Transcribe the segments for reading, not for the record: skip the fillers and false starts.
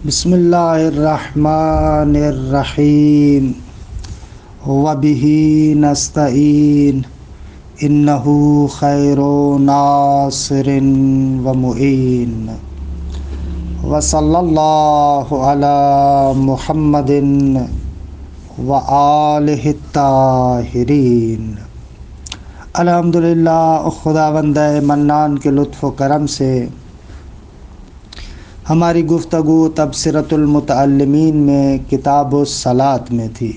بسم اللہ الرحمن الرحیم وبہ نستعین انہ خیر ناصر ومعین وصلی اللہ علی محمد وآلہ الطاہرین۔ الحمدللہ، خداوند منان کے لطف و کرم سے ہماری گفتگو تبصرۃ المتعلمین میں کتاب الصلاۃ میں تھی۔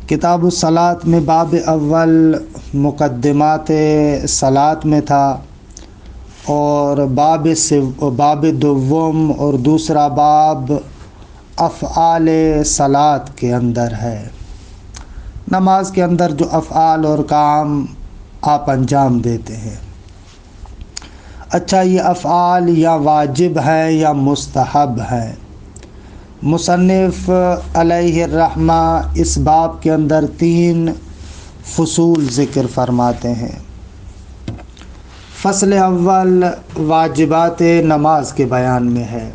کتاب الصلاۃ میں باب اول مقدمات صلاۃ میں تھا، اور باب دوم اور دوسرا باب افعال صلاۃ کے اندر ہے، نماز کے اندر جو افعال اور کام آپ انجام دیتے ہیں۔ اچھا، یہ افعال یا واجب ہے یا مستحب ہے؟ مصنف علیہ الرحمہ اس باب کے اندر 3 فصول ذکر فرماتے ہیں۔ فصل اول واجبات نماز کے بیان میں ہے۔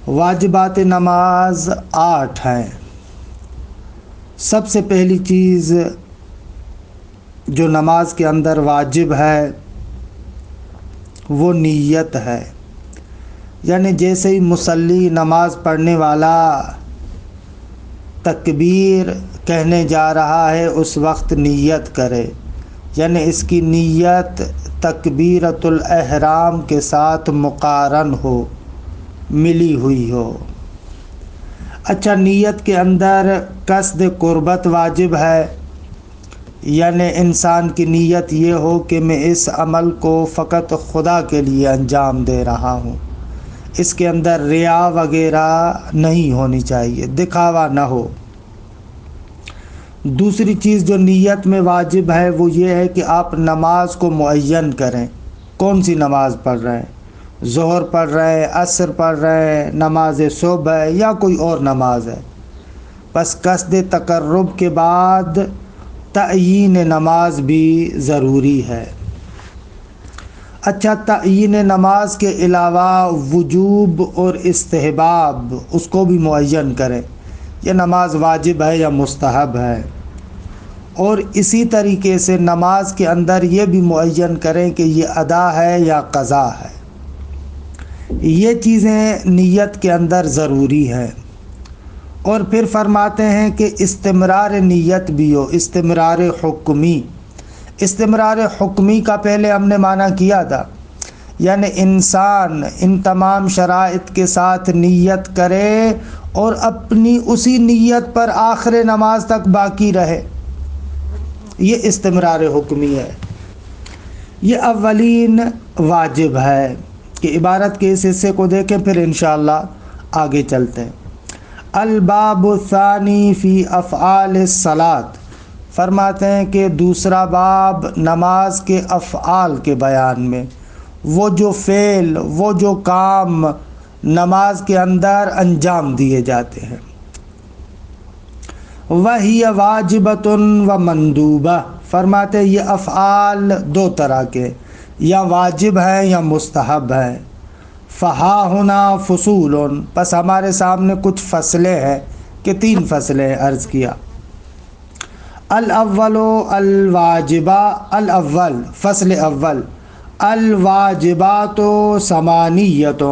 واجبات نماز 8 ہیں۔ سب سے پہلی چیز جو نماز کے اندر واجب ہے وہ نیت ہے، یعنی جیسے ہی مصلی نماز پڑھنے والا تکبیر کہنے جا رہا ہے اس وقت نیت کرے، یعنی اس کی نیت تکبیرۃ الاحرام کے ساتھ مقارن ہو، ملی ہوئی ہو۔ اچھا، نیت کے اندر قصد قربت واجب ہے، یعنی انسان کی نیت یہ ہو کہ میں اس عمل کو فقط خدا کے لیے انجام دے رہا ہوں، اس کے اندر ریا وغیرہ نہیں ہونی چاہیے، دکھاوا نہ ہو۔ دوسری چیز جو نیت میں واجب ہے وہ یہ ہے کہ آپ نماز کو معین کریں، کون سی نماز پڑھ رہے ہیں، ظہر پڑھ رہے ہیں، عصر پڑھ رہے ہیں، نماز صبح ہے یا کوئی اور نماز ہے۔ بس قصد تقرب کے بعد تعیین نماز بھی ضروری ہے۔ اچھا، تعیین نماز کے علاوہ وجوب اور استحباب اس کو بھی معین کریں، یہ نماز واجب ہے یا مستحب ہے۔ اور اسی طریقے سے نماز کے اندر یہ بھی معین کریں کہ یہ ادا ہے یا قضا ہے۔ یہ چیزیں نیت کے اندر ضروری ہیں۔ اور پھر فرماتے ہیں کہ استمرار نیت بھی ہو، استمرار حکمی۔ استمرار حکمی کا پہلے ہم نے معنی کیا تھا، یعنی انسان ان تمام شرائط کے ساتھ نیت کرے اور اپنی اسی نیت پر آخر نماز تک باقی رہے، یہ استمرار حکمی ہے۔ یہ اولین واجب ہے کہ عبارت کے اس حصے کو دیکھیں، پھر انشاءاللہ آگے چلتے ہیں۔ الباب الثانی فی افعال الصلاۃ، فرماتے ہیں کہ دوسرا باب نماز کے افعال کے بیان میں، وہ جو فعل، وہ جو کام نماز کے اندر انجام دیے جاتے ہیں۔ وَهِيَ وَاجِبَةٌ وَمَنْدُوبَةٌ، فرماتے ہیں یہ افعال 2 طرح کے، یا واجب ہیں یا مستحب ہیں۔ فہا ہونا فصول، پس ہمارے سامنے کچھ فصلیں ہیں کہ 3 فصلیں عرض کیا۔ الاول الواجبہ، الاول فصل اول، الواجبات ثمانیۃ،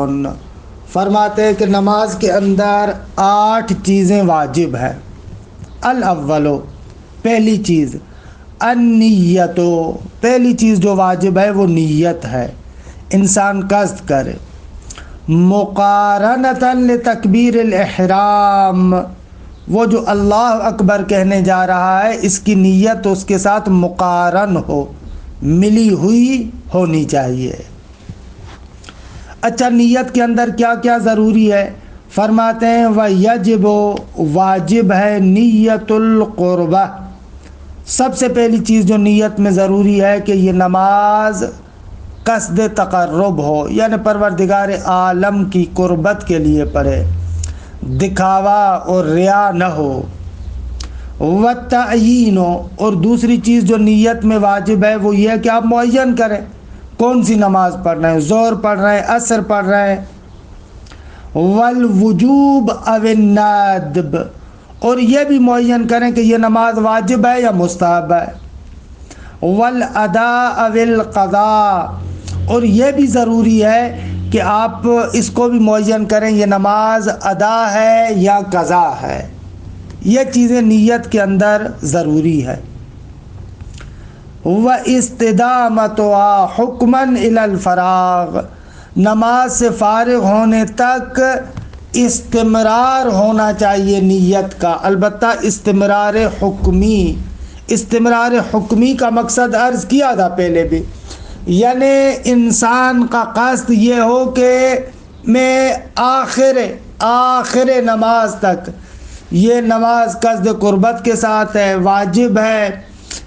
فرماتے ہیں کہ نماز کے اندر 8 چیزیں واجب ہیں۔ الاول، پہلی چیز، النیت، پہلی چیز جو واجب ہے وہ نیت ہے، انسان قصد کرے۔ مقارنۃ لتکبیر الاحرام، وہ جو اللہ اکبر کہنے جا رہا ہے اس کی نیت اس کے ساتھ مقارن ہو، ملی ہوئی ہونی چاہیے۔ اچھا، نیت کے اندر کیا کیا ضروری ہے؟ فرماتے ہیں وَيَجِبُ، واجب ہے نیت القربہ، سب سے پہلی چیز جو نیت میں ضروری ہے کہ یہ نماز قصد تقرب ہو، یعنی پروردگار عالم کی قربت کے لیے پڑھے، دکھاوا اور ریا نہ ہو۔ والتعیین، اور دوسری چیز جو نیت میں واجب ہے وہ یہ ہے کہ آپ معین کریں کون سی نماز پڑھ رہے ہیں، ظہر پڑھ رہے ہیں، عصر پڑھ رہے ہیں، والوجوب او الندب، اور یہ بھی معین کریں کہ یہ نماز واجب ہے یا مستحب ہے، والادا او القضاء، اور یہ بھی ضروری ہے کہ آپ اس کو بھی معین کریں یہ نماز ادا ہے یا قضا ہے، یہ چیزیں نیت کے اندر ضروری ہے۔ وَإِسْتِدَامَتُهَا حُكْمًا إِلَى الْفَرَاغِ، نماز سے فارغ ہونے تک استمرار ہونا چاہیے نیت کا، البتہ استمرار حکمی کا مقصد عرض کیا تھا پہلے بھی، یعنی انسان کا قصد یہ ہو کہ میں آخر نماز تک، یہ نماز قصد قربت کے ساتھ ہے، واجب ہے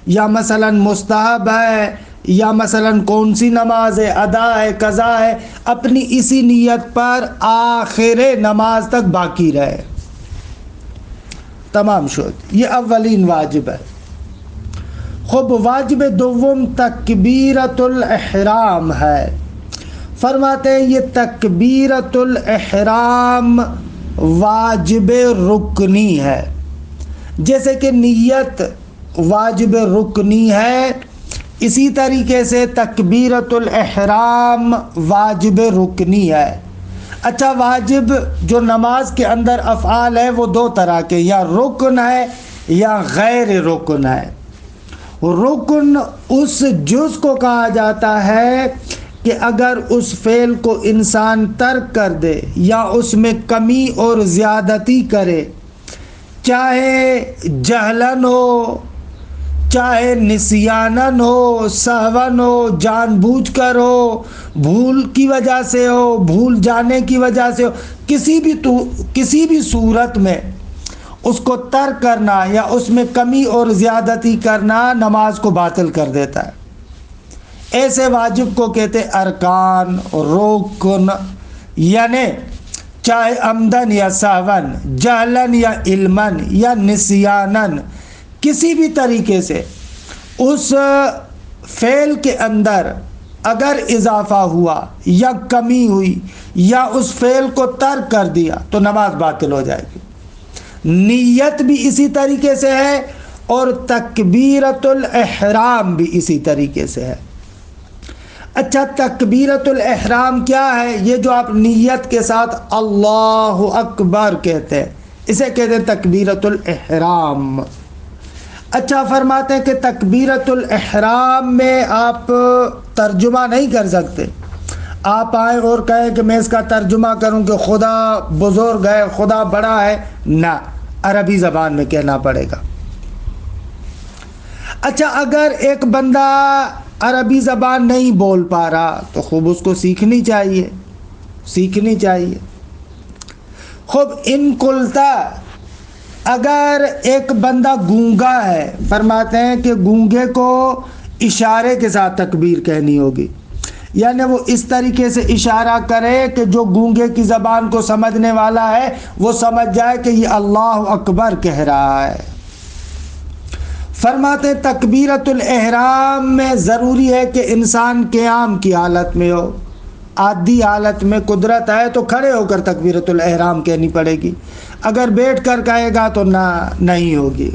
یا مثلا مستحب ہے یا مثلا کون سی نماز ہے، ادا ہے قضا ہے، اپنی اسی نیت پر آخر نماز تک باقی رہے، تمام شد، یہ اولین واجب ہے۔ خب واجب دوم تکبیرۃ الاحرام ہے، فرماتے ہیں یہ تکبیرۃ الاحرام واجب رکنی ہے، جیسے کہ نیت واجب رکنی ہے، اسی طریقے سے تکبیرۃ الاحرام واجب رکنی ہے۔ اچھا، واجب جو نماز کے اندر افعال ہے وہ دو طرح کے، یا رکن ہے یا غیر رکن ہے۔ رکن اس جز کو کہا جاتا ہے کہ اگر اس فعل کو انسان ترک کر دے یا اس میں کمی اور زیادتی کرے، چاہے جہلن ہو، چاہے نسیانن ہو، سہون ہو، جان بوجھ کر ہو، بھول کی وجہ سے ہو، بھول جانے کی وجہ سے ہو، کسی بھی صورت میں اس کو ترک کرنا یا اس میں کمی اور زیادتی کرنا نماز کو باطل کر دیتا ہے۔ ایسے واجب کو کہتے ارکان، رکن، یعنی چاہے عمدن یا سہون، جہلن یا علمن یا نسیانن، کسی بھی طریقے سے اس فعل کے اندر اگر اضافہ ہوا یا کمی ہوئی یا اس فعل کو ترک کر دیا تو نماز باطل ہو جائے گی۔ نیت بھی اسی طریقے سے ہے اور تکبیرۃ الاحرام بھی اسی طریقے سے ہے۔ اچھا، تکبیرۃ الاحرام کیا ہے؟ یہ جو آپ نیت کے ساتھ اللہ اکبر کہتے ہیں، اسے کہتے ہیں تکبیرۃ الاحرام۔ اچھا، فرماتے ہیں کہ تکبیرۃ الاحرام میں آپ ترجمہ نہیں کر سکتے، آپ آئیں اور کہیں کہ میں اس کا ترجمہ کروں کہ خدا بزرگ ہے، خدا بڑا ہے، نہ، عربی زبان میں کہنا پڑے گا۔ اچھا، اگر ایک بندہ عربی زبان نہیں بول پا رہا تو خوب اس کو سیکھنی چاہیے۔ خوب ان قلتا، اگر ایک بندہ گونگا ہے، فرماتے ہیں کہ گونگے کو اشارے کے ساتھ تکبیر کہنی ہوگی، یعنی وہ اس طریقے سے اشارہ کرے کہ جو گونگے کی زبان کو سمجھنے والا ہے وہ سمجھ جائے کہ یہ اللہ اکبر کہہ رہا ہے۔ فرماتے ہیں تکبیرۃ الاحرام میں ضروری ہے کہ انسان قیام کی حالت میں ہو، عادی حالت میں قدرت ہے تو کھڑے ہو کر تکبیرۃ الاحرام کہنی پڑے گی، اگر بیٹھ کر کہے گا تو نہیں ہوگی۔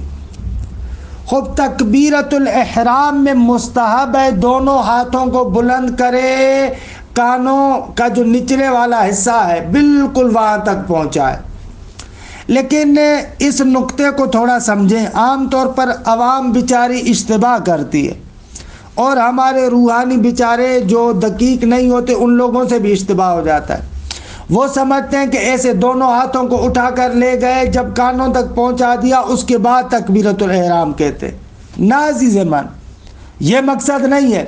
خود تکبیرۃ الاحرام میں مستحب ہے دونوں ہاتھوں کو بلند کرے، کانوں کا جو نچلے والا حصہ ہے بالکل وہاں تک پہنچائے، لیکن اس نقطے کو تھوڑا سمجھیں، عام طور پر عوام بیچاری اشتباہ کرتی ہے، اور ہمارے روحانی بیچارے جو دقیق نہیں ہوتے ان لوگوں سے بھی اشتباہ ہو جاتا ہے۔ وہ سمجھتے ہیں کہ ایسے دونوں ہاتھوں کو اٹھا کر لے گئے، جب کانوں تک پہنچا دیا اس کے بعد تکبیرۃ الاحرام کہتے، نہ عزیز من، یہ مقصد نہیں ہے،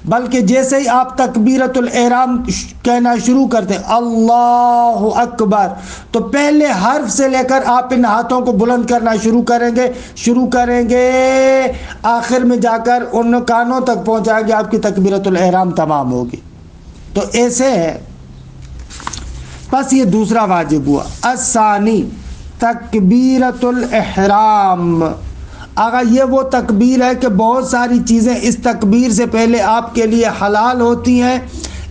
بلکہ جیسے ہی آپ تکبیرۃ الاحرام کہنا شروع کرتے اللہ اکبر، تو پہلے حرف سے لے کر آپ ان ہاتھوں کو بلند کرنا شروع کریں گے، آخر میں جا کر ان کانوں تک پہنچائیں گے، آپ کی تکبیرۃ الاحرام تمام ہوگی۔ تو ایسے ہے، بس یہ دوسرا واجب ہوا۔ الثانی تکبیرۃ الاحرام، آگا یہ وہ تکبیر ہے کہ بہت ساری چیزیں اس تکبیر سے پہلے آپ کے لیے حلال ہوتی ہیں،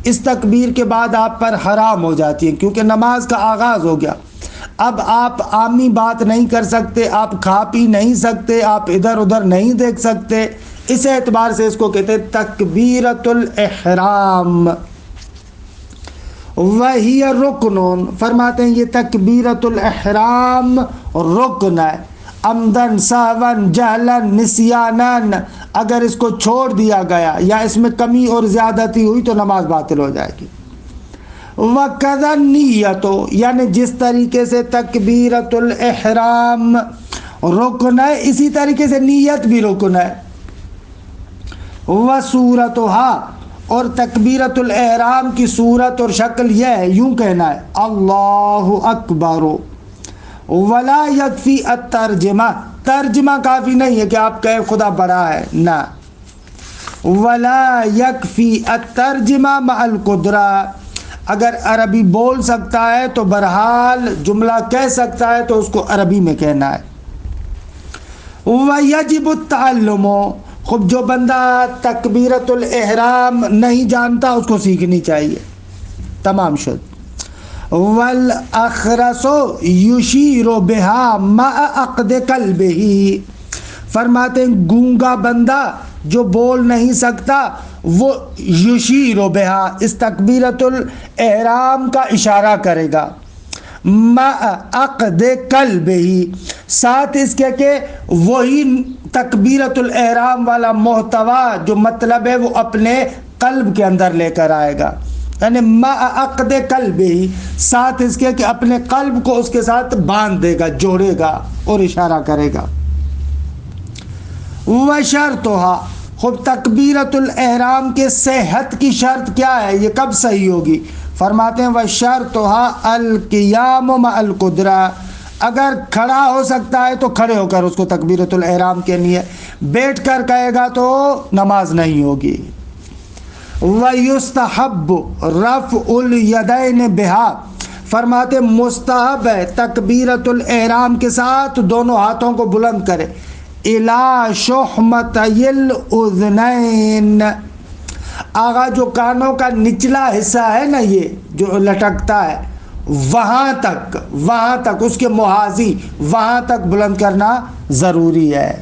اس تکبیر کے بعد آپ پر حرام ہو جاتی ہیں، کیونکہ نماز کا آغاز ہو گیا۔ اب آپ عامی بات نہیں کر سکتے، آپ کھا پی نہیں سکتے، آپ ادھر ادھر نہیں دیکھ سکتے، اس اعتبار سے اس کو کہتے ہیں تکبیرۃ الاحرام۔ وہی رکن، فرماتے ہیں یہ تکبیرۃ الاحرام رکن ہے، عمدن سہون جہلن نسیانن، اگر اس کو چھوڑ دیا گیا یا اس میں کمی اور زیادتی ہوئی تو نماز باطل ہو جائے گی۔ وَكَذَا النِّيَّةُ، یعنی جس طریقے سے تکبیرۃ الاحرام رکن ہے اسی طریقے سے نیت بھی رکن ہے۔ وَصُورَتُهَا، اور تکبیرۃ الاحرام کی صورت اور شکل یہ ہے، یوں کہنا ہے اللہ اکبر، ولا یکفی الترجمہ، ترجمہ کافی نہیں ہے کہ آپ کہیں خدا بڑا ہے، نہ، ولا یکفی الترجمہ مع القدرہ، اگر عربی بول سکتا ہے تو بہرحال جملہ کہہ سکتا ہے تو اس کو عربی میں کہنا ہے۔ وَيَجِبُ التَّعَلُّمُ، خب جو بندہ تکبیرۃ الاحرام نہیں جانتا اس کو سیکھنی چاہیے، تمام شد۔ وَالْأَخْرَسُ يُشِيرُ بِهَا مَعَ عَقْدِ قَلْبِهِ، فرماتے ہیں گونگا بندہ جو بول نہیں سکتا وہ یشیر بہا، اس تکبیرۃ الاحرام کا اشارہ کرے گا، مع عقد قلبہ، ساتھ اس کے کہ وہی تکبیرۃ الاحرام والا محتوا جو مطلب ہے وہ اپنے قلب کے اندر لے کر آئے گا، یعنی مع عقد قلبہ، ساتھ اس کے کہ اپنے قلب کو اس کے ساتھ باندھ دے گا، جوڑے گا اور اشارہ کرے گا۔ وشرطها، خب تکبیرۃ الاحرام کے صحت کی شرط کیا ہے، یہ کب صحیح ہوگی؟ فرماتے ہیں وشرطها القیام مع القدرہ، اگر کھڑا ہو سکتا ہے تو کھڑے ہو کر اس کو تکبیرۃ الاحرام کہنی ہے، بیٹھ کر کہے گا تو نماز نہیں ہوگی۔ ویستحب رفع الیدین بها، فرماتے مستحب ہے تکبیرۃ الاحرام کے ساتھ دونوں ہاتھوں کو بلند کرے، الی شحمتی الاذنین، آغا جو کانوں کا نچلا حصہ ہے نا یہ جو لٹکتا ہے وہاں تک اس کے محاذی وہاں تک بلند کرنا ضروری ہے۔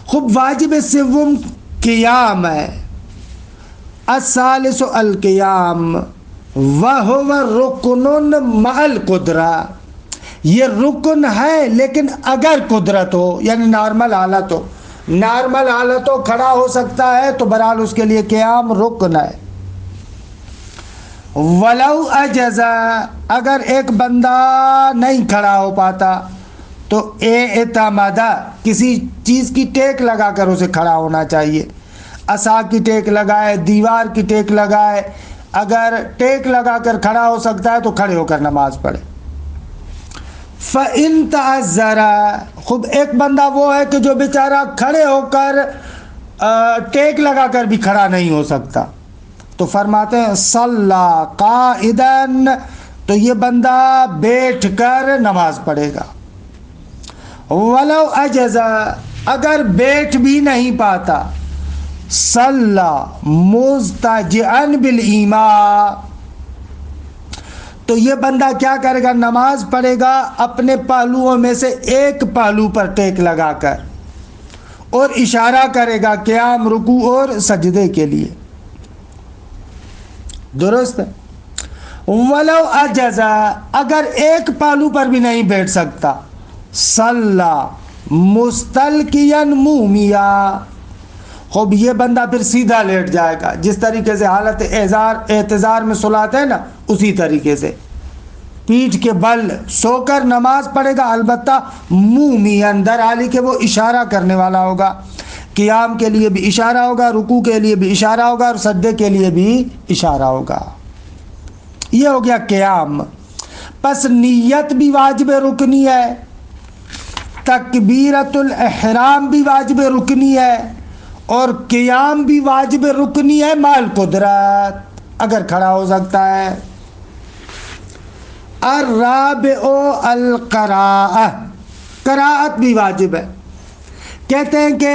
خوب واجب سوم قیام ہے، الثالث القیام وہو رکن مع القدرہ، یہ رکن ہے لیکن اگر قدرت ہو، یعنی نارمل حالت ہو، نارمل حالت ہو کھڑا ہو سکتا ہے تو بہرحال اس کے لیے قیام رکن ہے۔ ولو اجزا، اگر ایک بندہ نہیں کھڑا ہو پاتا تو اعتمدا، کسی چیز کی ٹیک لگا کر اسے کھڑا ہونا چاہیے، عصا کی ٹیک لگائے، دیوار کی ٹیک لگائے، اگر ٹیک لگا کر کھڑا ہو سکتا ہے تو کھڑے ہو کر نماز پڑھے۔ فَإِن تَعَذَّرَ، خود ایک بندہ وہ ہے کہ جو بیچارہ کھڑے ہو کر ٹیک لگا کر بھی کھڑا نہیں ہو سکتا، تو فرماتے ہیں صَلَّى قَائِدًا، تو یہ بندہ بیٹھ کر نماز پڑھے گا۔ وَلَوْ أَجَزَ، اگر بیٹھ بھی نہیں پاتا، صَلَّى مُضْطَجِعًا بِالْإِمَامِ، تو یہ بندہ کیا کرے گا، نماز پڑھے گا اپنے پہلوؤں میں سے ایک پہلو پر ٹیک لگا کر اور اشارہ کرے گا قیام، رکوع اور سجدے کے لیے، درست ہے۔ ولو اجزا، اگر ایک پہلو پر بھی نہیں بیٹھ سکتا، صلی مستلقیا مومیا، خوب یہ بندہ پھر سیدھا لیٹ جائے گا، جس طریقے سے حالت اعتذار میں سلاتے ہیں نا اسی طریقے سے پیٹھ کے بل سو کر نماز پڑھے گا، البتہ مومی اندر حالی کہ وہ اشارہ کرنے والا ہوگا، قیام کے لیے بھی اشارہ ہوگا، رکوع کے لیے بھی اشارہ ہوگا اور سجدے کے لیے بھی اشارہ ہوگا۔ یہ ہو گیا قیام۔ پس نیت بھی واجب رکنی ہے، تکبیرۃ الاحرام بھی واجب رکنی ہے اور قیام بھی واجب رکنی ہے مال قدرت، اگر کھڑا ہو سکتا ہے۔ الرابع القراءہ، قراءت بھی واجب ہے۔ کہتے ہیں کہ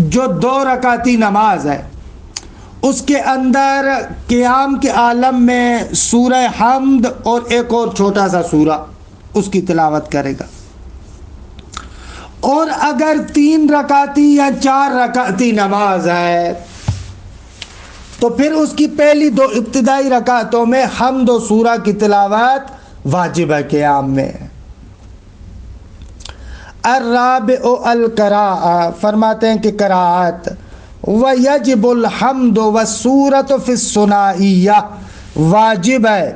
جو 2 رکعتی نماز ہے اس کے اندر قیام کے عالم میں سورہ حمد اور ایک اور چھوٹا سا سورہ اس کی تلاوت کرے گا. اور اگر 3 رکعتی یا 4 رکعتی نماز ہے تو پھر اس کی پہلی 2 ابتدائی رکعتوں میں حمد و سورہ کی تلاوت واجب ہے قیام میں. الرابع القراءہ، فرماتے ہیں کہ قراءت. وَيَجِبُ الْحَمْدُ وَالسُّورَةُ فِي الثُّنَائِيَّةِ، واجب ہے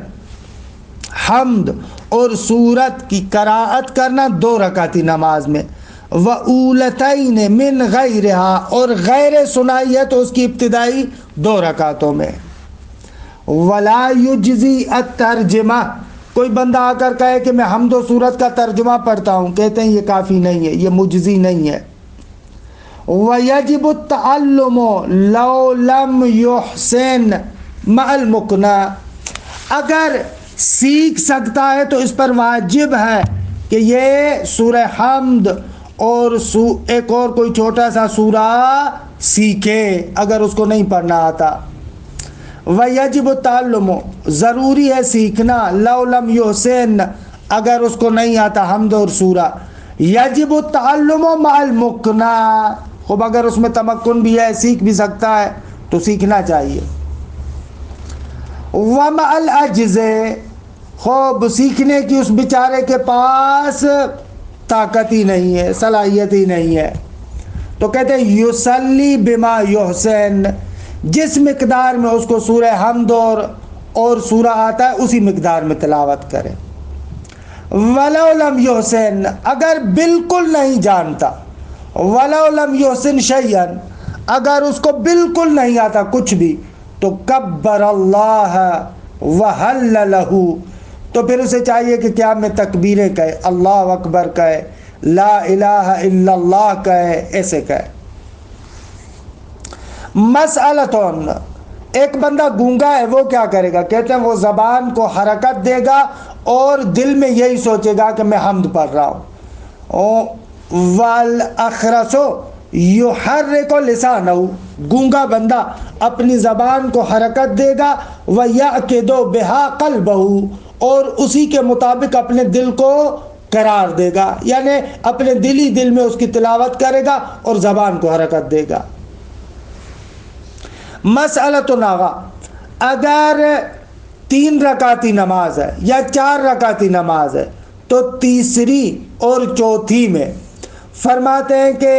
حمد اور سورت کی قراءت کرنا 2 رکعتی نماز میں. وَأُولَتَيْنِ مِنْ غَيْرِهَا، اور غیر ثنائیہ تو اس کی ابتدائی 2 رکعتوں میں. وَلَا يُجْزِي التَّرْجِمَةِ، کوئی بندہ آ کر کہے کہ میں حمد و سورت کا ترجمہ پڑھتا ہوں، کہتے ہیں یہ کافی نہیں ہے، یہ مجزی نہیں ہے. وَيَجِبُ التَّعَلُّمُ لَوْ لَمْ يُحْسِنْ مَعَ الْمُقْنَى، اگر سیکھ سکتا ہے تو اس پر واجب ہے کہ یہ سورہ حمد اور ایک اور کوئی چھوٹا سا سورہ سیکھے اگر اس کو نہیں پڑھنا آتا. وَيَجِبُ التَّعَلُّمُ، ضروری ہے سیکھنا، لَوْ لَمْ يُحْسِنْ، اگر اس کو نہیں آتا حمد اور سورہ. یجب التعلم مع المقنع، خوب اگر اس میں تمکن بھی ہے، سیکھ بھی سکتا ہے تو سیکھنا چاہیے. ومع العجز، خوب سیکھنے کی اس بیچارے کے پاس طاقت ہی نہیں ہے، صلاحیت ہی نہیں ہے، تو کہتے ہیں یصلی بما یحسن، جس مقدار میں اس کو سورہ حمد اور سورہ آتا ہے اسی مقدار میں تلاوت کرے. ولو لم یحسن، اگر بالکل نہیں جانتا، ولو لم یحسن شیئا، اگر اس کو بالکل نہیں آتا کچھ بھی، تو کبر اللہ وحل لہ، تو پھر اسے چاہیے کہ کیا میں تکبیریں کہے، اللہ اکبر کہے، لا الہ الا اللہ کہے، ایسے کہے. مسئلتون، ایک بندہ گونگا ہے، وہ کیا کرے گا؟ کہتے ہیں وہ زبان کو حرکت دے گا اور دل میں یہی سوچے گا کہ میں حمد پڑھ رہا ہوں. والاخرس یحرک لسانہ، گونگا بندہ اپنی زبان کو حرکت دے گا، ویعقد بہا قلبہ، اور اسی کے مطابق اپنے دل کو قرار دے گا، یعنی اپنے دل میں اس کی تلاوت کرے گا اور زبان کو حرکت دے گا. مسئلۃ ناغا، اگر 3 رکعتی نماز ہے یا 4 رکعتی نماز ہے تو تیسری اور چوتھی میں فرماتے ہیں کہ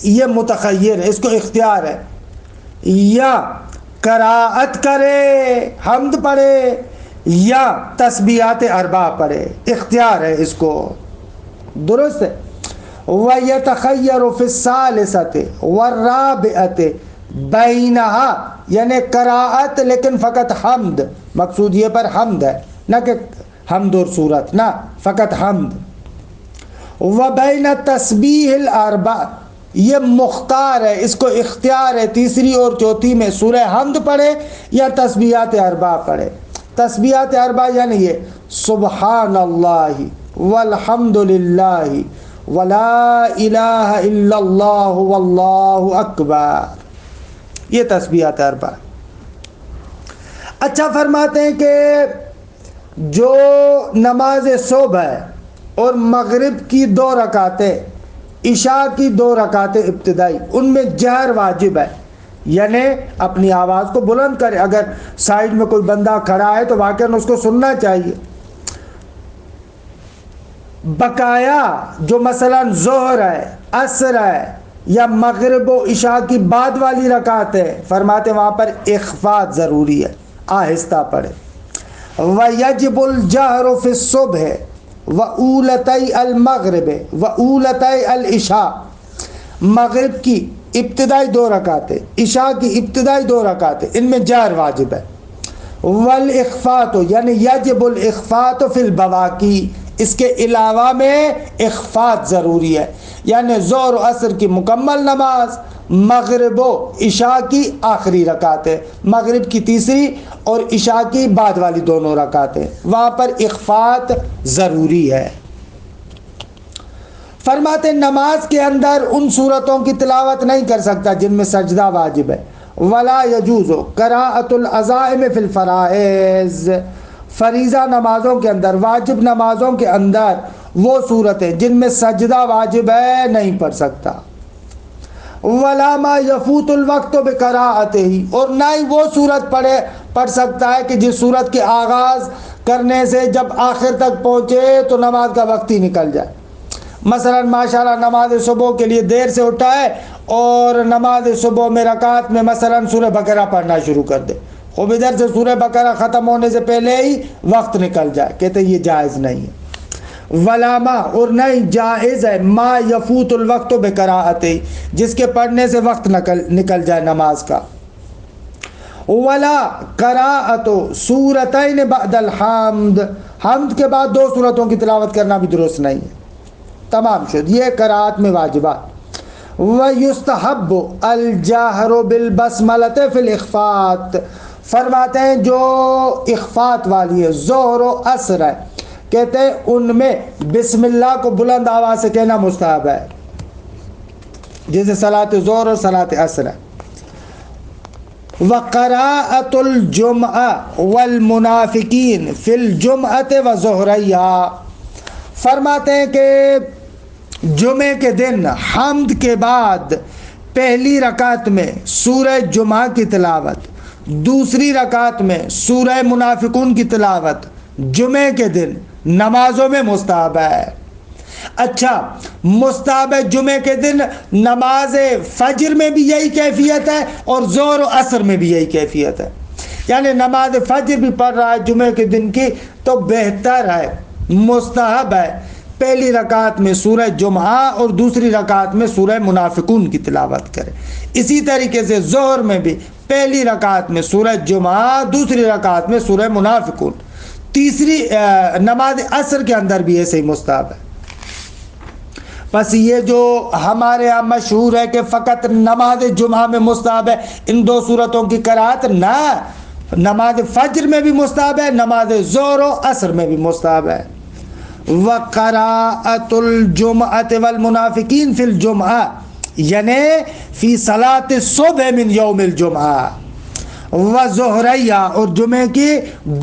یہ متخیر ہے، اس کو اختیار ہے، یا قراءت کرے، حمد پڑھے، یا تسبیحات 4 پڑھے، اختیار ہے اس کو، درست ہے. وَيَتَخَيَّرُ فِي الثَّالِثَةِ وَالرَّابِعَةِ بَيْنَهَا، یعنی قراءت لیکن فقط حمد، مقصود یہ پر حمد ہے، نہ کہ حمد اور سورت، نہ فقط حمد. وَبَيْنَ التَّسْبِيحِ الْأَرْبَعِ، یہ مختار ہے، اس کو اختیار ہے، تیسری اور چوتھی میں سورہ حمد پڑھے یا تسبیحات 4 پڑھے. تسبیحات 4 یعنی یہ سبحان اللہ والحمد للہ ولا الہ الا اللہ واللہ اکبر، یہ تسبیحات 4. اچھا، فرماتے ہیں کہ جو نماز صبح ہے اور مغرب کی 2 رکعتیں، عشاء کی 2 رکعتیں ابتدائی، ان میں جہر واجب ہے، یعنی اپنی آواز کو بلند کرے. اگر سائیڈ میں کوئی بندہ کھڑا ہے تو واقعاً اس کو سننا چاہیے. بقایا جو مثلا ظہر ہے، عصر ہے، یا مغرب و عشاء کی بعد والی رکعت ہے، فرماتے وہاں پر اخفاء ضروری ہے، آہستہ پڑھے. وَيَجِبُ الْجَهْرُ فِي الصُّبْحِ وَأُولَتَيْ الْمَغْرِبِ وَأُولَتَيْ الْعِشَاءِ، مغرب کی ابتدائی 2 رکعتیں، عشاء کی ابتدائی 2 رکعتیں، ان میں جہر واجب ہے. والاخفاء، یعنی یجب الاخفاء فی البواقی، اس کے علاوہ میں اخفاء ضروری ہے، یعنی ظہر و عصر کی مکمل نماز، مغرب و عشاء کی آخری رکعتیں، مغرب کی تیسری اور عشاء کی بعد والی 2 رکعتیں، وہاں پر اخفاء ضروری ہے. فرماتے نماز کے اندر ان صورتوں کی تلاوت نہیں کر سکتا جن میں سجدہ واجب ہے، ولا یجوز قراءۃ العزائم فی الفرائض، فریضہ نمازوں کے اندر، واجب نمازوں کے اندر وہ صورتیں جن میں سجدہ واجب ہے نہیں پڑھ سکتا، ولا ما یفوت الوقت بقراءتہ، اور نہ ہی وہ صورت پڑھ سکتا ہے کہ جس صورت کے آغاز کرنے سے جب آخر تک پہنچے تو نماز کا وقت ہی نکل جائے۔ مثلا ماشاءاللہ نماز صبح کے لیے دیر سے اٹھا ہے اور نماز صبح میں رکعت میں مثلا سورہ بقرہ پڑھنا شروع کر دے، خوب ادھر سے سورہ بقرہ ختم ہونے سے پہلے ہی وقت نکل جائے، کہتے ہیں یہ جائز نہیں ہے۔ ولا ما، اور نہیں جائز ہے ما یفوت الوقت بقراءتہ، جس کے پڑھنے سے وقت نکل جائے نماز کا۔ ولا قراءۃ سورتین بعد الحمد، حمد کے بعد 2 سورتوں کی تلاوت کرنا بھی درست نہیں ہے۔ تمام شد یہ قراءت میں واجبات۔ ویستحب الجہر بالبسملۃ فی الاخفات، فرماتے ہیں جو اخفات والی ہے، ظہر و عصر ہے، کہتے ہیں ان میں بسم اللہ کو بلند آواز سے کہنا مستحب ہے، جیسے صلاۃ ظہر اور صلاۃ عصر ہے۔ وقراءۃ الجمعہ والمنافقین فی الجمعۃ وظہریہا، فرماتے ہیں کہ جمعے کے دن حمد کے بعد پہلی رکعت میں سورہ جمعہ کی تلاوت، دوسری رکعت میں سورہ منافقون کی تلاوت جمعے کے دن نمازوں میں مستحب ہے۔ اچھا، مستحب ہے جمعے کے دن، نماز فجر میں بھی یہی کیفیت ہے اور ظہر و عصر میں بھی یہی کیفیت ہے، یعنی نماز فجر بھی پڑھ رہا ہے جمعے کے دن کی تو بہتر ہے، مستحب ہے پہلی رکعت میں سورہ جمعہ اور دوسری رکعت میں سورہ منافقون کی تلاوت کرے۔ اسی طریقے سے ظہر میں بھی پہلی رکعت میں سورہ جمعہ، دوسری رکعت میں سورہ منافقون، تیسری نماز عصر کے اندر بھی ایسے ہی مستحب ہے۔ بس یہ جو ہمارے یہاں مشہور ہے کہ فقط نماز جمعہ میں مستحب ہے ان 2 صورتوں کی قرات، نہ، نماز فجر میں بھی مستحب ہے، نماز ظہر و عصر میں بھی مستحب ہے۔ وقراءۃ الجمعۃ والمنافقین فی الجمعہ، یعنی فی صلاۃ الصبح من یوم الجمعہ، وظہریہ، اور جمعے کی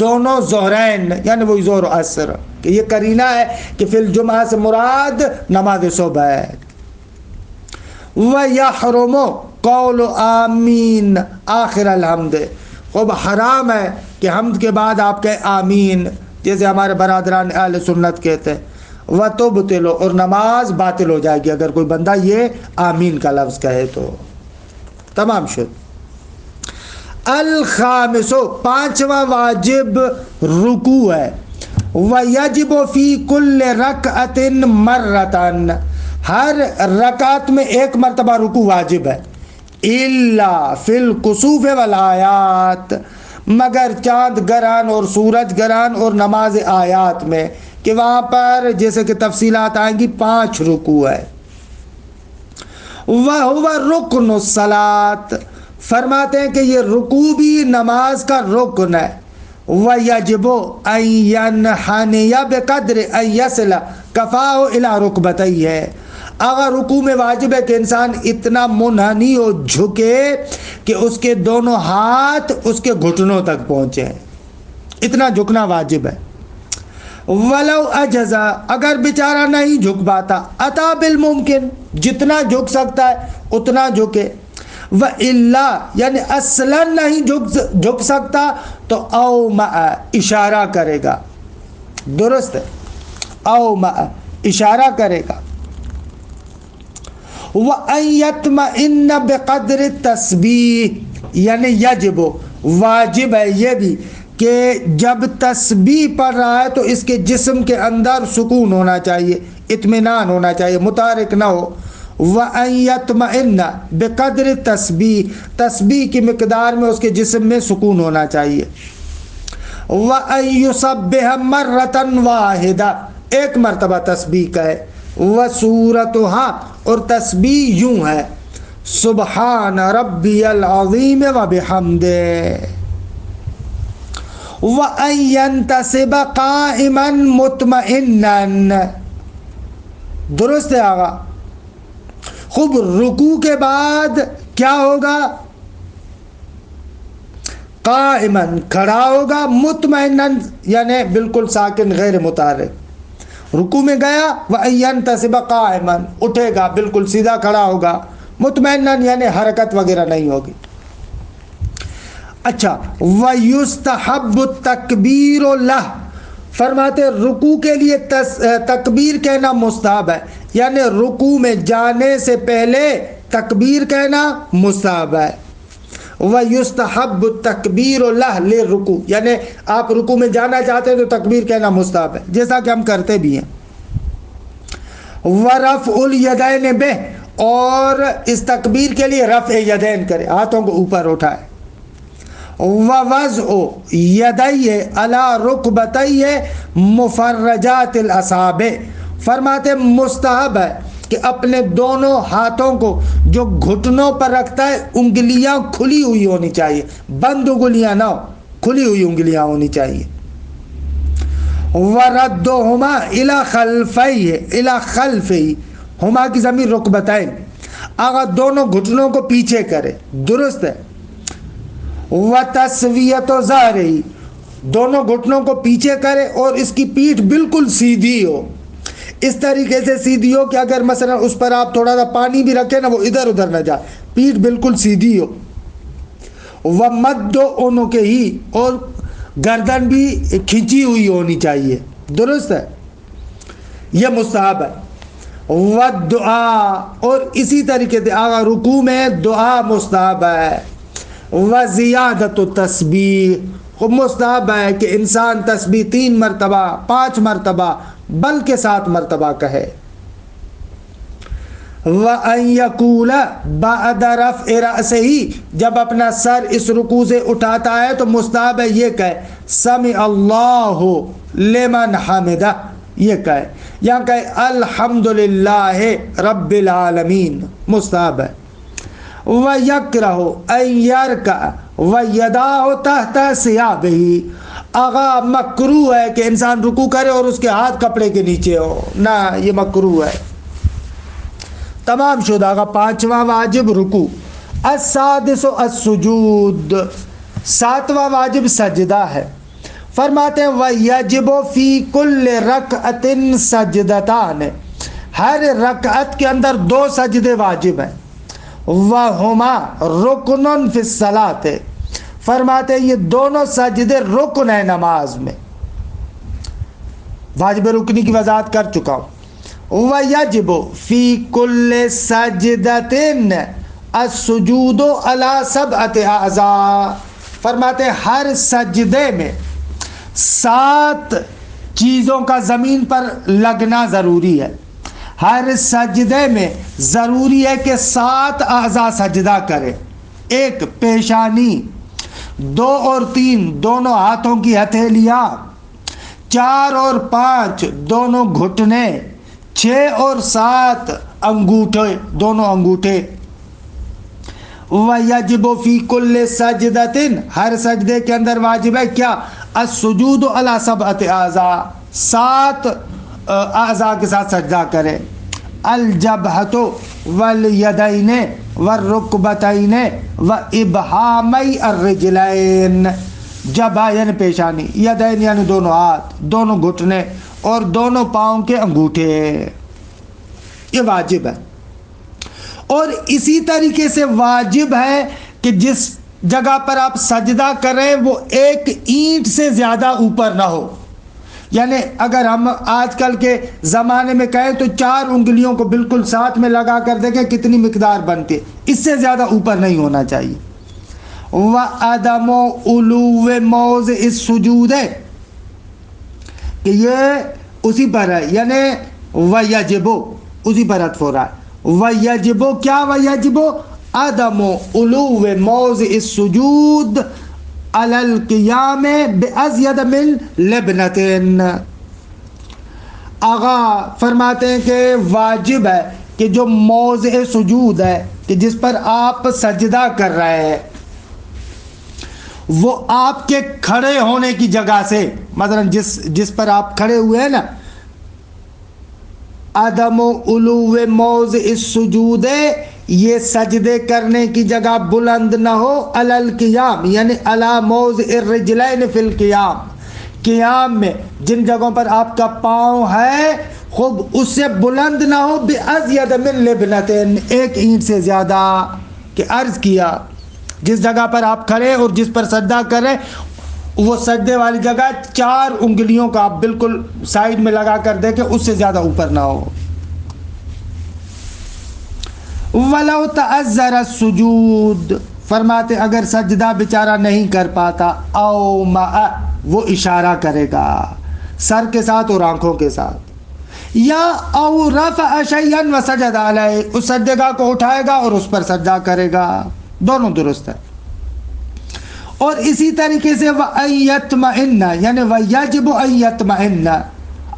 دونوں ظہرین یعنی وہی ظہر و عصر، کہ یہ قرینہ ہے کہ فی الجمعہ سے مراد نماز صبح ہے۔ ویحرم قول آمین آخر الحمد، خوب حرام ہے کہ حمد کے بعد آپ کہیں آمین، جیسے ہمارے برادران اہل سنت کہتے ہیں۔ وتبطل، اور نماز باطل ہو جائے گی اگر کوئی بندہ یہ آمین کا لفظ کہے تو۔ تمام شد۔ الخامس، 5واں واجب رکوع ہے۔ وَيَجِبُ فِي كُلِّ رَكْعَةٍ مَرَّةً، ہر رکعت میں 1 مرتبہ رکوع واجب ہے۔ إِلَّا فِي الْكُسُوفِ وَالْآيَاتِ، مگر چاند گرہن اور سورج گرہن اور نماز آیات میں، کہ وہاں پر جیسے کہ تفصیلات آئیں گی 5 رکوع ہے۔ وَهُوَ رُكْنُ الصَّلَاةِ، فرماتے ہیں کہ یہ رکوع بھی نماز کا رکن ہے۔ وَيَجِبُ أَن يَنْحَنِيَ بِقَدْرِ أَن يَصِلَ كَفَاهُ إِلَى رُكْبَتَيْهِ، اگر رکوع میں واجب ہے کہ انسان اتنا منحنی ہو، جھکے کہ اس کے دونوں ہاتھ اس کے گھٹنوں تک پہنچے، اتنا جھکنا واجب ہے۔ وَلَوْ أَجَزَ، اگر بیچارہ نہیں جھک پاتا، أَتَى بِالْمُمْكِن، جتنا جھک سکتا ہے اتنا جھکے۔ وَإِلَّا، یعنی اصلاً نہیں جھک سکتا تو أَوْمَأَ، اشارہ کرے گا، درست ہے، أَوْمَأَ، اشارہ کرے گا۔ وَأَن يَطْمَئِنَّ بِقَدْرِ التَّسْبِيحِ، یعنی یجب، واجب ہے یہ بھی کہ جب تسبیح پڑھ رہا ہے تو اس کے جسم کے اندر سکون ہونا چاہیے، اطمینان ہونا چاہیے، متحرک نہ ہو۔ وَأَن يَطْمَئِنَّ بِقَدْرِ التَّسْبِيحِ، تسبیح کی مقدار میں اس کے جسم میں سکون ہونا چاہیے۔ وَأَن يُسَبِّحَ مَرَّةً وَاحِدَةً، 1 مرتبہ تسبیح کہے۔ وَسُورَتُهَا، اور تسبیح یوں ہے، سبحان ربی العظیم وبحمدہ۔ وَأَن يَنْتَصِبَ قَائِمًا مُطْمَئِنًا، درست ہے آگا۔ خوب رکوع کے بعد کیا ہوگا؟ قائمن کھڑا ہوگا، مطمئنن یعنی بالکل ساکن غیر متحرک، رکوع میں گیا، وَأَن يَنْتَصِبَ قَائِمًا اٹھے گا بالکل سیدھا کھڑا ہوگا، مطمئنن یعنی حرکت وغیرہ نہیں ہوگی۔ اچھا، وَيُسْتَحَبُّ التَّكْبِيرُ لَهُ فرماتے رکوع کے لیے تکبیر کہنا مستحب ہے، یعنی رکوع میں جانے سے پہلے تکبیر کہنا مستحب ہے۔ وَيُسْتَحَبُّ التَّكْبِيرُ لَهُ لِلرُّكُوع یعنی آپ رکوع میں جانا چاہتے ہیں تو تکبیر کہنا مستحب ہے، جیسا کہ ہم کرتے بھی ہیں۔ وَرَفْعُ الْيَدَيْنِ بِهِ اور اس تکبیر کے لیے رفع یدین کرے، ہاتھوں کو اوپر اٹھائے۔ وَوَضْعُ يَدَيْهِ عَلَى رُكْبَتَيْهِ مُفَرَّجَاتِ الْأَصَابِعِ فرماتے مستحب ہے کہ اپنے دونوں ہاتھوں کو جو گھٹنوں پر رکھتا ہے انگلیاں کھلی ہوئی ہونی چاہیے، بند انگلیاں نہ ہو، کھلی ہوئی انگلیاں ہونی چاہیے۔ وَرَدُّهُمَا إِلَى خَلْفَيْهِ إِلَى خَلْفِهِ ہما کی ضمیر رکبتین، اگر دونوں گھٹنوں کو پیچھے کرے درست ہے۔ وَتَسْوِيَةُ ظَهْرِهِ دونوں گھٹنوں کو پیچھے کرے اور اس کی پیٹھ بالکل سیدھی ہو، اس طریقے سے سیدھی ہو کہ اگر مثلا اس پر آپ تھوڑا سا پانی بھی رکھیں نا وہ ادھر ادھر نہ جائے، پیٹھ بالکل سیدھی ہو۔ وَمَدُّ عُنُقِهِ اور گردن بھی کھینچی ہوئی ہونی چاہیے، درست ہے، یہ مستحب ہے۔ وَالدُّعَا اور اسی طریقے سے اگر رکوع میں دعا مستحب ہے۔ وَزِيَادَةُ التَّسْبِيحِ مستحب ہے کہ انسان تسبیح 3 مرتبہ 5 مرتبہ بلکہ 7 مرتبہ کہے۔ وَأَن يَقُولَ بَعْدَ رَفْعِ رَأْسِهِ جب اپنا سر اس رکوع سے اٹھاتا ہے تو مستحب ہے یہ کہے سمع اللہ لمن حمدہ، یہ کہے یا کہے الحمدللہ رب العالمین، مستحب ہے۔ وَيَكْرَهُ أَن يَرْكَعَ وَيَدَاهُ تَحْتَ ثِيَابِهِ آغا مکروہ ہے کہ انسان رکوع کرے اور اس کے ہاتھ کپڑے کے نیچے ہو، نہ یہ مکروہ ہے۔ تمام شدہ کا 5واں واجب رکوع۔ السادس السجود 7واں واجب سجدہ ہے۔ فرماتے ہیں وَيَجِبُ فِي كُلِّ رَكْعَةٍ سَجْدَتَانِ ہر رکعت کے اندر 2 سجدے واجب ہیں۔ وَهُمَا رُكْنٌ فِي الصَّلَاةِ فرماتے ہیں یہ دونوں سجدے رکن ہیں نماز میں، واجب رکنی کی وضاحت کر چکا ہوں۔ وَيَجِبُ فِي كُلِّ سَجْدَةٍ السُّجُودُ عَلَى 7 أَعْضَاء فرماتے ہیں ہر سجدے میں 7 چیزوں کا زمین پر لگنا ضروری ہے، ہر سجدے میں ضروری ہے کہ 7 اعضاء سجدہ کرے۔ 1 پیشانی، 2 اور 3 دونوں ہاتھوں کی ہتھیلیاں، 4 اور 5 دونوں گھٹنے، 6 اور 7 انگوٹھے دونوں انگوٹھے۔ وَيَجِبُ فِي كُلِّ سَجْدَةٍ ہر سجدے کے اندر واجب ہے کیا؟ السجود علی 7 اعضاء 7 اعضاء کے ساتھ سجدہ کرے۔ الجبہۃ والیدین والرکبتین وابہامی الرجلین جبہہ یعنی پیشانی، یدین یعنی دونوں ہاتھ، دونوں گھٹنے اور دونوں پاؤں کے انگوٹھے، یہ واجب ہے۔ اور اسی طریقے سے واجب ہے کہ جس جگہ پر آپ سجدہ کریں وہ 1 اینٹ سے زیادہ اوپر نہ ہو، یعنی اگر ہم آج کل کے زمانے میں کہیں تو 4 انگلیوں کو بالکل ساتھ میں لگا کر دیکھیں کتنی مقدار بنتی ہے، اس سے زیادہ اوپر نہیں ہونا چاہیے۔ وَعَدَمُ عُلُوِّ مَوْضِعِ السُّجُودِ کہ یہ اسی پر ہے، یعنی وَيَجِبُ اسی پر عطف ہو رہا ہے۔ وَيَجِبُ کیا؟ وَيَجِبُ عَدَمُ عُلُوِّ مَوْضِعِ السُّجُودِ عَلَى الْقِيَامِ بِأَزْيَدَ مِنْ لَبْنَةٍ آغا فرماتے ہیں کہ واجب ہے کہ جو موضع سجود ہے کہ جس پر آپ سجدہ کر رہے ہیں وہ آپ کے کھڑے ہونے کی جگہ سے، مثلا جس پر آپ کھڑے ہوئے ہیں نا، عدم علو موضع السجود یہ سجدے کرنے کی جگہ بلند نہ ہو علل قیام یعنی علی موضع الرجلین فی القیام، قیام میں جن جگہوں پر آپ کا پاؤں ہے خوب اس سے بلند نہ ہو بأزید من لبنتین، ایک اینٹ سے زیادہ، کہ عرض کیا جس جگہ پر آپ کھڑے اور جس پر سجدہ کریں وہ سجدے والی جگہ 4 انگلیوں کا آپ بالکل سائیڈ میں لگا کر دیں کہ اس سے زیادہ اوپر نہ ہو۔ وَلَوْ تَعَذَّرَ السُّجُودُ، فرماتے اگر سجدہ بیچارہ نہیں کر پاتا، او مَا، وہ اشارہ کرے گا سر کے ساتھ اور آنکھوں کے ساتھ، یا او رفع شیئا وسجد علیہ، اس سجدے گاہ کو اٹھائے گا اور اس پر سجدہ کرے گا، دونوں درست ہے۔ اور اسی طریقے سے وَأَن يَطْمَئِنَّ یعنی وَيَجِبُ أَن يَطْمَئِنَّ،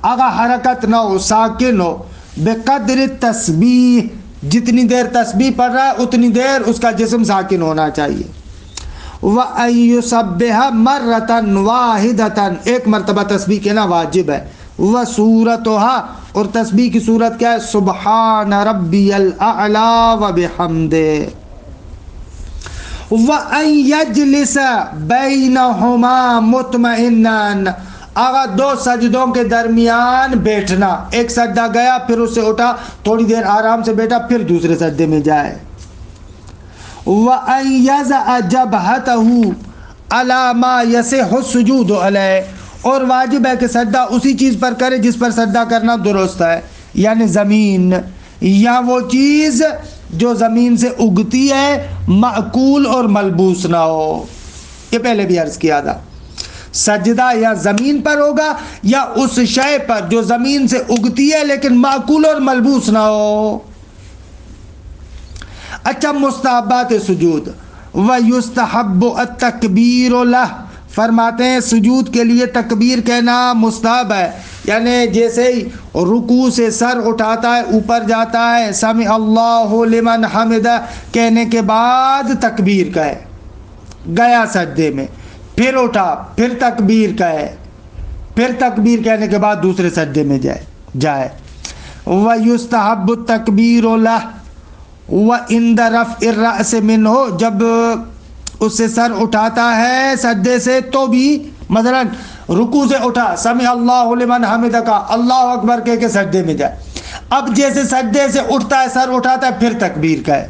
اگر حرکت نہ ہو ساکن ہو، بقدر التسبیح، جتنی دیر تسبیح پڑھ رہا ہے اتنی دیر اس کا جسم ساکن ہونا چاہیے۔ وَأَن يُسَبِّحَ مَرَّةً وَاحِدَةً، ایک مرتبہ تسبیح کہنا واجب ہے۔ وَسُورَتُهَا، اور تسبیح کی صورت کیا ہے؟ سبحان ربی الاعلی وبحمدہ۔ وَأَن يَجْلِسَ بَيْنَهُمَا مُطْمَئِنًا، اگر 2 سجدوں کے درمیان بیٹھنا، ایک سجدہ گیا پھر اس سے اٹھا تھوڑی دیر آرام سے بیٹھا پھر دوسرے سجدے میں جائے۔ وَأَن يَضَعَ جَبْهَتَهُ عَلَى مَا يَصِحُّ السُّجُودُ عَلَيْهِ، اور واجب ہے کہ سجدہ اسی چیز پر کرے جس پر سجدہ کرنا درست ہے، یعنی زمین یا وہ چیز جو زمین سے اگتی ہے، معقول اور ملبوس نہ ہو، یہ پہلے بھی عرض کیا تھا، سجدہ یا زمین پر ہوگا یا اس شے پر جو زمین سے اگتی ہے لیکن معقول اور ملبوس نہ ہو۔ اچھا، مستحبات سجود، وَيُسْتَحَبُّ التَّكْبِيرُ لَهُ، فرماتے ہیں سجود کے لیے تکبیر کہنا مستحب ہے، یعنی جیسے ہی رکوع سے سر اٹھاتا ہے اوپر جاتا ہے سمع اللہ لمن حمدہ کہنے کے بعد تکبیر کہے، گیا سجدے میں پھر اٹھا پھر تکبیر کہے، پھر تکبیر کہنے کے بعد دوسرے سجدے میں جائے۔ وَيُسْتَحَبُّ التَّكْبِيرُ لَهُ وَعِنْدَ رَفْعِ الرَّأْسِ مِنْهُ، جب اس سے سر اٹھاتا ہے سجدے سے تو بھی، مثلا رکوع سے اٹھا سمع اللہ لمن حمدہ کا اللہ اکبر کہہ کے سجدے میں جائے، اب جیسے سجدے سے اٹھتا ہے سر اٹھاتا ہے پھر تکبیر کہے۔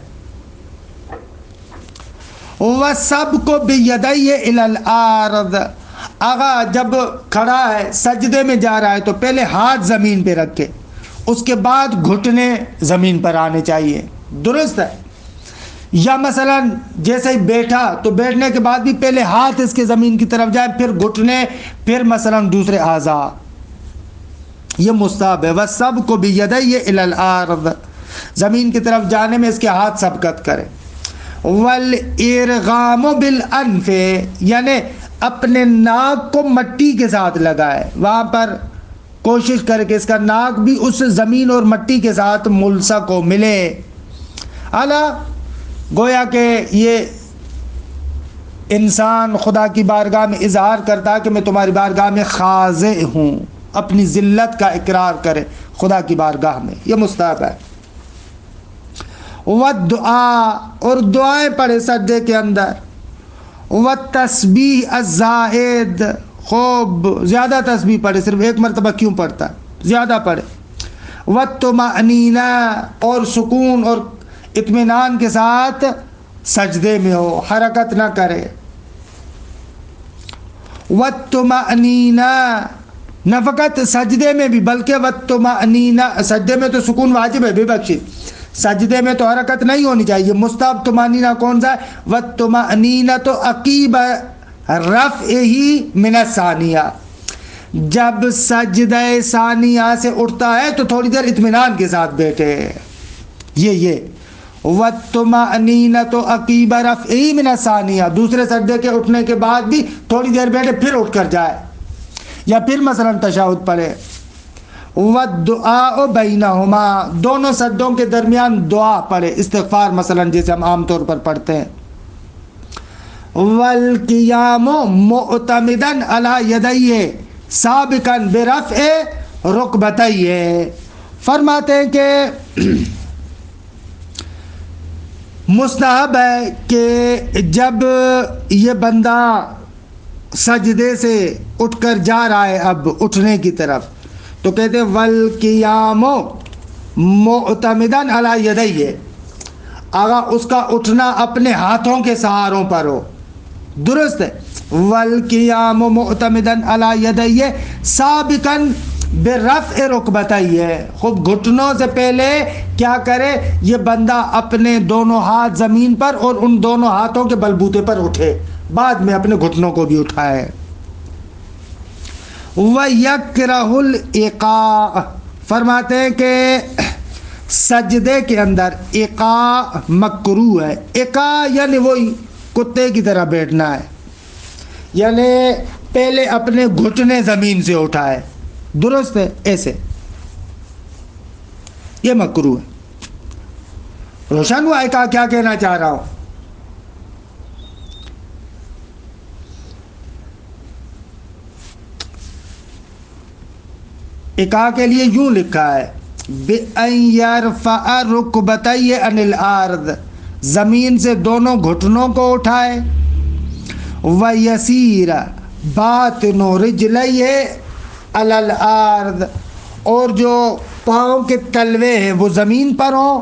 وَسَبْقُ بِيَدَيْهِ إِلَى الْأَرْضِ، اگر جب کھڑا ہے سجدے میں جا رہا ہے تو پہلے ہاتھ زمین پہ رکھے اس کے بعد گھٹنے زمین پر آنے چاہیے، درست ہے؟ یا مثلا جیسے ہی بیٹھا تو بیٹھنے کے بعد بھی پہلے ہاتھ اس کے زمین کی طرف جائے پھر گھٹنے پھر مثلا دوسرے اعضاء، یہ مستحب ہے۔ وَسَبْقُ بِيَدَيْهِ إِلَى الْأَرْضِ، زمین کی طرف جانے میں اس کے ہاتھ سبقت کرے۔ وَالْإِرْغَامُ بِالْأَنْفِ، یعنی اپنے ناک کو مٹی کے ساتھ لگائے، وہاں پر کوشش کرے کہ اس کا ناک بھی اس زمین اور مٹی کے ساتھ ملصق ہو، ملے، اعلیٰ گویا کہ یہ انسان خدا کی بارگاہ میں اظہار کرتا ہے کہ میں تمہاری بارگاہ میں خاضع ہوں، اپنی ذلت کا اقرار کرے خدا کی بارگاہ میں، یہ مستحب ہے۔ والدعاء، اور دعائیں پڑھے سجدے کے اندر۔ والتسبیح الزائد، خوب زیادہ تسبیح پڑھے، صرف ایک مرتبہ کیوں پڑھتا ہے، زیادہ پڑھے۔ والطمأنینہ، اور سکون اور اطمینان کے ساتھ سجدے میں ہو، حرکت نہ کرے۔ والطمأنینہ، نہ فقط سجدے میں بھی بلکہ والطمأنینہ، سجدے میں تو سکون واجب ہے بے بخشی، سجدے میں تو حرکت نہیں ہونی چاہیے، مستحب طمأنینہ کون سا ہے؟ والطمأنینہ تو عقیب رفعہ من الثانیہ، جب سجدہ ثانیہ سے اٹھتا ہے تو تھوڑی دیر اطمینان کے ساتھ بیٹھے، یہ والطمأنینہ تو عقیب رفعہ من الثانیہ، دوسرے سجدے کے اٹھنے کے بعد بھی تھوڑی دیر بیٹھے پھر اٹھ کر جائے، یا پھر مثلا تشہد پڑھے۔ والدعاء بینہما، دونوں سجدوں کے درمیان دعا پڑھے، استغفار مثلا جیسے ہم عام طور پر پڑھتے ہیں۔ والقیام معتمدا علی یدیہ سابقا برفع رکبتیہ، فرماتے ہیں کہ مستحب ہے کہ جب یہ بندہ سجدے سے اٹھ کر جا رہا ہے اب اٹھنے کی طرف تو کہتے ہیں والقیام معتمداً علی یدیہ، آگا اس کا اٹھنا اپنے ہاتھوں کے سہاروں پر ہو، درست ہے، والقیام معتمداً علی یدیہ سابقاً برفع رکبتیہ، خوب گھٹنوں سے پہلے کیا کرے یہ بندہ اپنے دونوں ہاتھ زمین پر اور ان دونوں ہاتھوں کے بلبوتے پر اٹھے، بعد میں اپنے گھٹنوں کو بھی اٹھائے۔ وَيَكْرَهُ الْإِقَاءَ، فرماتے ہیں کہ سجدے کے اندر اقاء مکروہ ہے۔ اقاء یعنی وہی کتے کی طرح بیٹھنا ہے، یعنی پہلے اپنے گھٹنے زمین سے اٹھائے، درست ہے، ایسے یہ مکروہ ہے۔ روشن ہوا اقاء کیا کہنا چاہ رہا ہوں؟ اقاء کے لیے یوں لکھا ہے بِأَن يَرْفَعَ رُكْبَتَيْهِ عَنِ الْأَرْضِ، زمین سے دونوں گھٹنوں کو اٹھائے، وَيَسِيرَ بَاطِنُ رِجْلَيْهِ عَلَى الْأَرْضِ، اور جو پاؤں کے تلوے ہیں وہ زمین پر ہوں،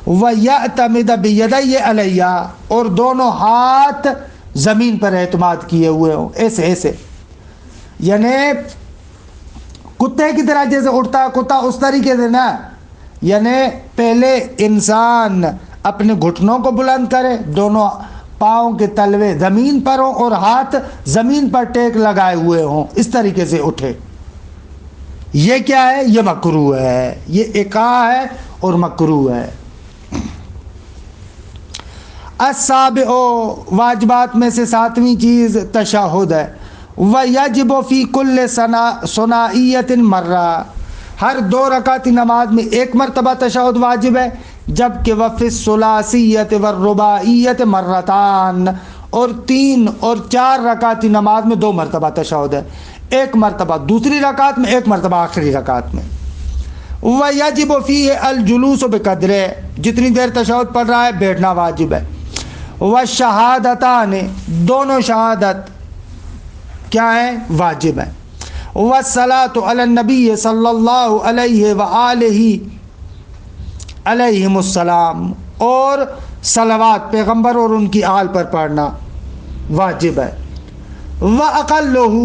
وَيَعْتَمِدَ بِيَدَيْهِ عَلَيْهَا، اور دونوں ہاتھ زمین پر اعتماد کیے ہوئے ہوں، ایسے ایسے، یعنی کتے کی طرح جیسے اٹھتا ہے کتا اس طریقے سے نا، یعنی پہلے انسان اپنے گھٹنوں کو بلند کرے، دونوں پاؤں کے تلوے زمین پر ہوں اور ہاتھ زمین پر ٹیک لگائے ہوئے ہوں، اس طریقے سے اٹھے۔ یہ کیا ہے؟ یہ مکروہ ہے، یہ اقاء ہے اور مکروہ ہے۔ السابع، واجبات میں سے ساتویں چیز تشہد ہے۔ وَيَجِبُ فِي كُلِّ ثُنَائِيَّةٍ مَرَّةٍ، ہر 2 رکعتی نماز میں 1 مرتبہ تشہد واجب ہے، جبکہ وفی الثلاثیۃ والرباعیۃ مرتان، اور 3 اور 4 رکعتی نماز میں 2 مرتبہ تشہد ہے، 1 مرتبہ دوسری رکعت میں، 1 مرتبہ آخری رکعت میں۔ وَيَجِبُ فِيهِ الْجُلُوسُ بِقَدْرِهِ، جتنی دیر تشہد پڑھ رہا ہے بیٹھنا واجب ہے۔ وَالشَّهَادَتَانِ، دونوں شہادت کیا ہے؟ واجب ہے۔ وَالصَّلَاةُ عَلَى النَّبِيِّ صلی اللہ علیہ وآلہ علیہم السلام، اور صلوات پیغمبر اور ان کی آل پر پڑھنا واجب ہے۔ وَأَقَلُّهُ،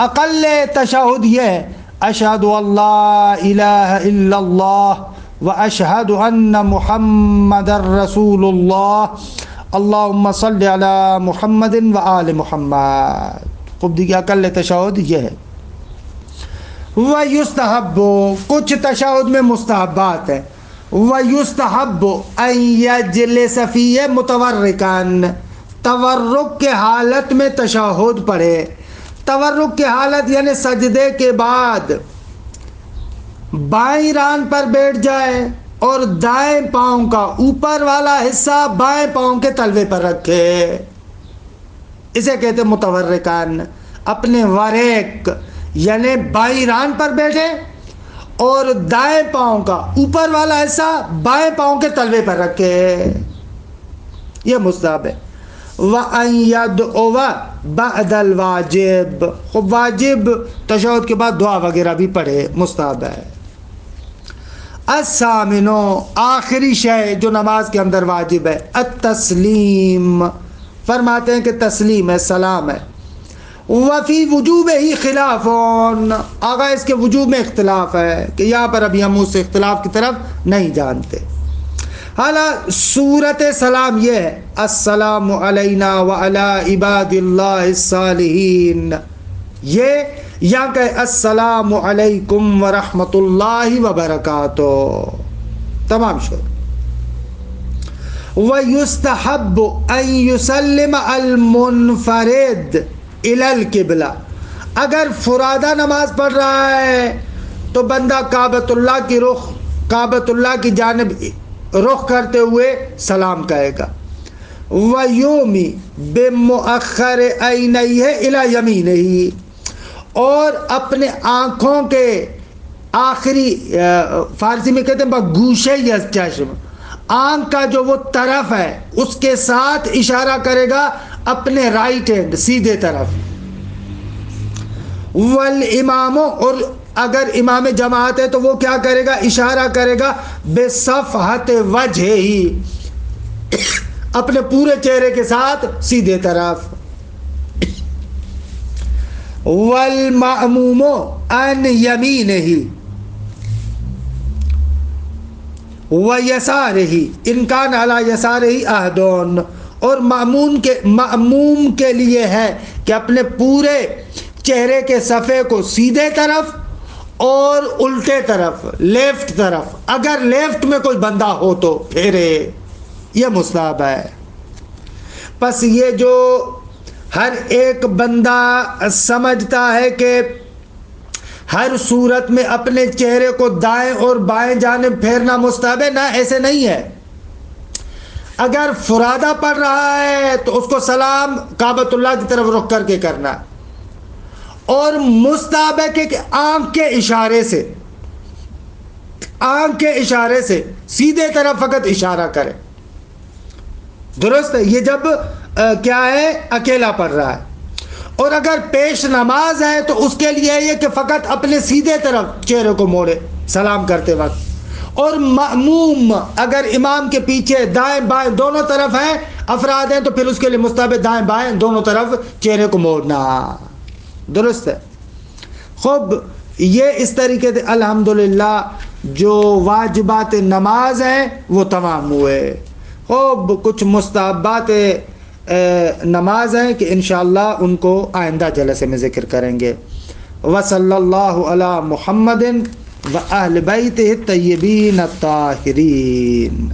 اقل تشہد یہ ہے اشہد اللہ الہ الا اللہ واشہد ان محمد رسول اللہ اللہم صلی علی محمد وآل محمد۔ خوب دیکھیے اقل تشہد یہ ہے۔ وَيُسْتَحَبُّ، کچھ تشہد میں مستحبات ہیں۔ وَيُسْتَحَبُّ أَن يَجْلِسَ فِيهِ مُتَوَرِّكًا، تورک کے حالت میں تشہد پڑھے۔ تورک کی حالت یعنی سجدے کے بعد بائیں ران پر بیٹھ جائے اور دائیں پاؤں کا اوپر والا حصہ بائیں پاؤں کے تلوے پر رکھے، اسے کہتے ہیں متورکان۔ اپنے وریک یعنی بائیں ران پر بیٹھے اور دائیں پاؤں کا اوپر والا حصہ بائیں پاؤں کے تلوے پر رکھے، یہ مستحب ہے۔ وَأَن يَدْعُوَ بَعْدَ الْوَاجِبِ، خوب واجب تشہد کے بعد دعا وغیرہ بھی پڑھے، مستحب ہے۔ الثامن، آخری شے جو نماز کے اندر واجب ہے، التسلیم، فرماتے ہیں کہ تسلیم ہے، سلام ہے۔ وفی وجوب ہی خلاف، آگا اس کے وجوب میں اختلاف ہے کہ یہاں پر ابھی ہم اس اختلاف کی طرف نہیں جانتے۔ حالانکہ صورت سلام یہ ہے السلام علینا وعلی عباد اللہ الصالحین، یہ یا کہ السلام علیکم ورحمۃ اللہ وبرکاتہ، تمام شروع۔ وَيُسْتَحَبُّ أَن يُسَلِّمَ الْمُنْفَرِدُ إِلَى الْقِبْلَةِ، اگر فرادہ نماز پڑھ رہا ہے تو بندہ کعبۃ اللہ کی جانب رخ کرتے ہوئے سلام کہے گا۔ وَيُومِ بِمُؤَخَّرِ عَيْنَيْهِ إِلَى يَمِينِهِ، اور اپنے آنکھوں کے آخری، فارسی میں کہتے ہیں گوشے یا چشم، آنکھ کا جو وہ طرف ہے اس کے ساتھ اشارہ کرے گا اپنے رائٹ ہینڈ سیدھے طرف. والامام، اور اگر امام جماعت ہے تو وہ کیا کرے گا؟ اشارہ کرے گا بصفحت وجہ ہی، اپنے پورے چہرے کے ساتھ سیدھے طرف. والمأموم عن یمینہ ویسارہ ان کان علی یسارہ احدٌ، اور مأموم کے لیے ہے کہ اپنے پورے چہرے کے صفحے کو سیدھے طرف اور الٹے طرف، لیفٹ طرف، اگر لیفٹ میں کوئی بندہ ہو تو پھیرے. یہ مستحب ہے. پس یہ جو ہر ایک بندہ سمجھتا ہے کہ ہر صورت میں اپنے چہرے کو دائیں اور بائیں جانب پھیرنا مستحب ہے، نہ ایسے نہیں ہے. اگر فرادہ پڑھ رہا ہے تو اس کو سلام کعبۃ اللہ کی طرف رخ کر کے کرنا، اور مستحب ہے کہ آنکھ کے اشارے سے سیدھے طرف فقط اشارہ کرے. درست ہے. یہ جب کیا ہے؟ اکیلا پڑھ رہا ہے. اور اگر پیش نماز ہے تو اس کے لیے یہ کہ فقط اپنے سیدھے طرف چہرے کو موڑے سلام کرتے وقت. اور مأموم اگر امام کے پیچھے دائیں بائیں دونوں طرف ہیں افراد ہیں تو پھر اس کے لیے مستحب دائیں بائیں دونوں طرف چہرے کو موڑنا. درست ہے. خوب، یہ اس طریقے سے الحمدللہ جو واجبات نماز ہیں وہ تمام ہوئے. خوب، کچھ مستحبات نماز ہیں کہ انشاءاللہ ان کو آئندہ جلسے میں ذکر کریں گے. وصلی اللہ علی محمد و اہل بیتہ الطیبین الطاہرین.